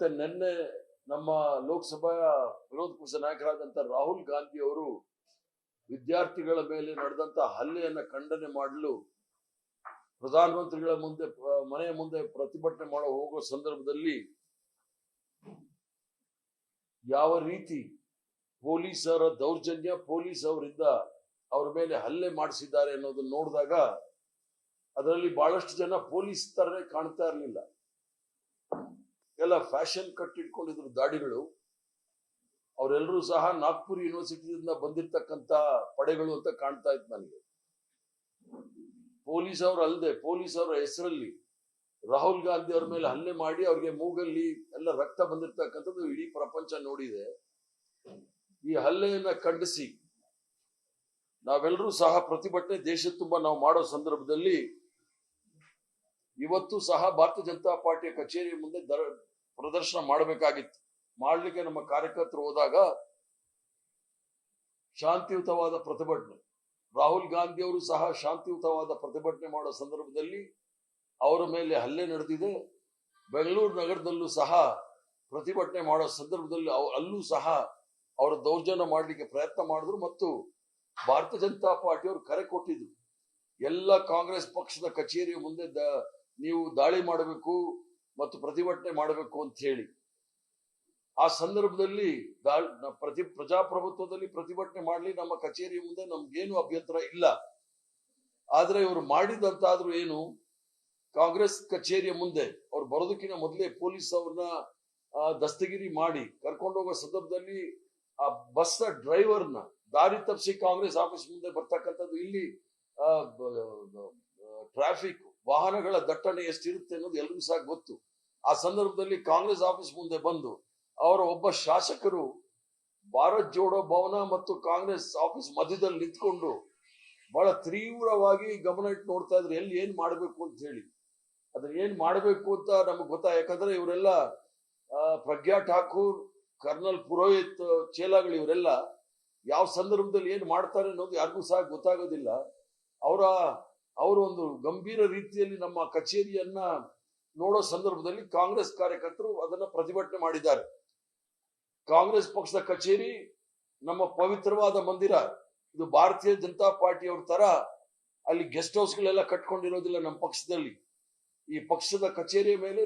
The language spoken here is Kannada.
ಮತ್ತೆ ನಿನ್ನೆ ನಮ್ಮ ಲೋಕಸಭಾ ವಿರೋಧ ಪಕ್ಷ ನಾಯಕರಾದಂತ ರಾಹುಲ್ ಗಾಂಧಿ ಅವರು ವಿದ್ಯಾರ್ಥಿಗಳ ಮೇಲೆ ನಡೆದಂತ ಹಲ್ಲೆಯನ್ನ ಖಂಡನೆ ಮಾಡಲು ಪ್ರಧಾನಮಂತ್ರಿಗಳ ಮುಂದೆ ಮನೆಯ ಮುಂದೆ ಪ್ರತಿಭಟನೆ ಮಾಡೋ ಹೋಗೋ ಸಂದರ್ಭದಲ್ಲಿ ಯಾವ ರೀತಿ ಪೊಲೀಸರ ದೌರ್ಜನ್ಯ, ಪೊಲೀಸ್ ಅವರಿಂದ ಅವರ ಮೇಲೆ ಹಲ್ಲೆ ಮಾಡಿಸಿದ್ದಾರೆ ಅನ್ನೋದನ್ನ ನೋಡಿದಾಗ ಅದರಲ್ಲಿ ಬಹಳಷ್ಟು ಜನ ಪೊಲೀಸ್ ತರನೇ ಕಾಣ್ತಾ ಇರಲಿಲ್ಲ. ಎಲ್ಲ ಫ್ಯಾಷನ್ ಕಟ್ ಇಟ್ಕೊಂಡಿದ್ರು ದಾಡಿಗಳು. ಅವರೆಲ್ಲರೂ ಸಹ ನಾಗ್ಪುರ್ ಯೂನಿವರ್ಸಿಟಿಯಿಂದ ಬಂದಿರತಕ್ಕಂತ ಪಡೆಗಳು ಅಂತ ಕಾಣ್ತಾ ಇತ್ತು ನನಗೆ. ಪೊಲೀಸ್ ಅವರು ಅಲ್ಲದೆ ಪೊಲೀಸ್ ಅವರ ಹೆಸರಲ್ಲಿ ರಾಹುಲ್ ಗಾಂಧಿ ಅವ್ರ ಮೇಲೆ ಹಲ್ಲೆ ಮಾಡಿ ಅವ್ರಿಗೆ ಮೂಗಲ್ಲಿ ಎಲ್ಲ ರಕ್ತ ಬಂದಿರ್ತಕ್ಕಂಥದ್ದು ಇಡೀ ಪ್ರಪಂಚ ನೋಡಿದೆ. ಈ ಹಲ್ಲೆಯನ್ನ ಖಂಡಿಸಿ ನಾವೆಲ್ಲರೂ ಸಹ ಪ್ರತಿಭಟನೆ ದೇಶ ತುಂಬಾ ನಾವು ಮಾಡೋ ಸಂದರ್ಭದಲ್ಲಿ ಇವತ್ತು ಸಹ ಭಾರತೀಯ ಜನತಾ ಪಾರ್ಟಿಯ ಕಚೇರಿ ಮುಂದೆ ಪ್ರದರ್ಶನ ಮಾಡಬೇಕಾಗಿತ್ತು. ಮಾಡ್ಲಿಕ್ಕೆ ನಮ್ಮ ಕಾರ್ಯಕರ್ತರು ಹೋದಾಗ ಶಾಂತಿಯುತವಾದ ಪ್ರತಿಭಟನೆ, ರಾಹುಲ್ ಗಾಂಧಿ ಅವರು ಸಹ ಶಾಂತಿಯುತವಾದ ಪ್ರತಿಭಟನೆ ಮಾಡೋ ಸಂದರ್ಭದಲ್ಲಿ ಅವರ ಮೇಲೆ ಹಲ್ಲೆ ನಡೆದಿದೆ. ಬೆಂಗಳೂರು ನಗರದಲ್ಲೂ ಸಹ ಪ್ರತಿಭಟನೆ ಮಾಡೋ ಸಂದರ್ಭದಲ್ಲಿ ಅಲ್ಲೂ ಸಹ ಅವರ ದೌರ್ಜನ್ಯ ಮಾಡಲಿಕ್ಕೆ ಪ್ರಯತ್ನ ಮಾಡಿದ್ರು ಮತ್ತು ಭಾರತೀಯ ಜನತಾ ಪಾರ್ಟಿಯವರು ಕರೆ ಕೊಟ್ಟಿದ್ರು, ಎಲ್ಲ ಕಾಂಗ್ರೆಸ್ ಪಕ್ಷದ ಕಚೇರಿಯ ಮುಂದೆ ನೀವು ದಾಳಿ ಮಾಡಬೇಕು ಮತ್ತು ಪ್ರತಿಭಟನೆ ಮಾಡಬೇಕು ಅಂತ ಹೇಳಿ. ಆ ಸಂದರ್ಭದಲ್ಲಿ ಪ್ರಜಾಪ್ರಭುತ್ವದಲ್ಲಿ ಪ್ರತಿಭಟನೆ ಮಾಡಲಿ, ನಮ್ಮ ಕಚೇರಿಯ ಮುಂದೆ ನಮ್ಗೇನು ಅಭ್ಯಂತರ ಇಲ್ಲ. ಆದ್ರೆ ಇವರು ಮಾಡಿದಂತಾದ್ರೂ ಏನು, ಕಾಂಗ್ರೆಸ್ ಕಚೇರಿಯ ಮುಂದೆ ಅವ್ರು ಬರೋದಕ್ಕಿಂತ ಮೊದಲೇ ಪೊಲೀಸ್ ಅವ್ರನ್ನ ದಸ್ತಗಿರಿ ಮಾಡಿ ಕರ್ಕೊಂಡು ಹೋಗೋ ಸಂದರ್ಭದಲ್ಲಿ ಆ ಬಸ್ ಡ್ರೈವರ್ನ ದಾರಿ ತಪ್ಪಿಸಿ ಕಾಂಗ್ರೆಸ್ ಆಫೀಸ್ ಮುಂದೆ ಬರ್ತಕ್ಕಂಥದ್ದು. ಇಲ್ಲಿ ಟ್ರಾಫಿಕ್ ವಾಹನಗಳ ದಟ್ಟಣೆ ಎಷ್ಟಿರುತ್ತೆ ಅನ್ನೋದು ಎಲ್ರಿಗೂ ಸಹ ಗೊತ್ತು. ಆ ಸಂದರ್ಭದಲ್ಲಿ ಕಾಂಗ್ರೆಸ್ ಆಫೀಸ್ ಮುಂದೆ ಬಂದು ಅವರ ಒಬ್ಬ ಶಾಸಕರು ಭಾರತ್ ಜೋಡೋ ಭವನ ಮತ್ತು ಕಾಂಗ್ರೆಸ್ ಆಫೀಸ್ ಮಧ್ಯದಲ್ಲಿ ನಿಂತ್ಕೊಂಡು ಬಹಳ ತೀವ್ರವಾಗಿ ಗಮನ ಇಟ್ಟು ನೋಡ್ತಾ ಇದ್ರು, ಎಲ್ಲಿ ಏನ್ ಮಾಡ್ಬೇಕು ಅಂತ ಹೇಳಿ. ಅದನ್ನ ಏನ್ ಮಾಡ್ಬೇಕು ಅಂತ ನಮಗ್ ಯಾಕಂದ್ರೆ ಇವರೆಲ್ಲ ಪ್ರಜ್ಞಾ ಠಾಕೂರ್, ಕರ್ನಲ್ ಪುರೋಹಿತ್ ಚೇಲಾಗಳು, ಇವರೆಲ್ಲ ಯಾವ ಸಂದರ್ಭದಲ್ಲಿ ಏನ್ ಮಾಡ್ತಾರೆ ಅನ್ನೋದು ಯಾರಿಗೂ ಸಹ ಗೊತ್ತಾಗೋದಿಲ್ಲ. ಅವರು ಒಂದು ಗಂಭೀರ ರೀತಿಯಲ್ಲಿ ನಮ್ಮ ಕಚೇರಿಯನ್ನ ನೋಡೋ ಸಂದರ್ಭದಲ್ಲಿ ಕಾಂಗ್ರೆಸ್ ಕಾರ್ಯಕರ್ತರು ಅದನ್ನ ಪ್ರತಿಭಟನೆ ಮಾಡಿದ್ದಾರೆ. ಕಾಂಗ್ರೆಸ್ ಪಕ್ಷದ ಕಚೇರಿ ನಮ್ಮ ಪವಿತ್ರವಾದ ಮಂದಿರ, ಇದು ಭಾರತೀಯ ಜನತಾ ಪಾರ್ಟಿಯವ್ರ ತರ ಅಲ್ಲಿ ಗೆಸ್ಟ್ ಹೌಸ್ಗಳೆಲ್ಲ ಕಟ್ಕೊಂಡಿರೋದಿಲ್ಲ. ನಮ್ಮ ಪಕ್ಷದಲ್ಲಿ ಈ ಪಕ್ಷದ ಕಚೇರಿಯ ಮೇಲೆ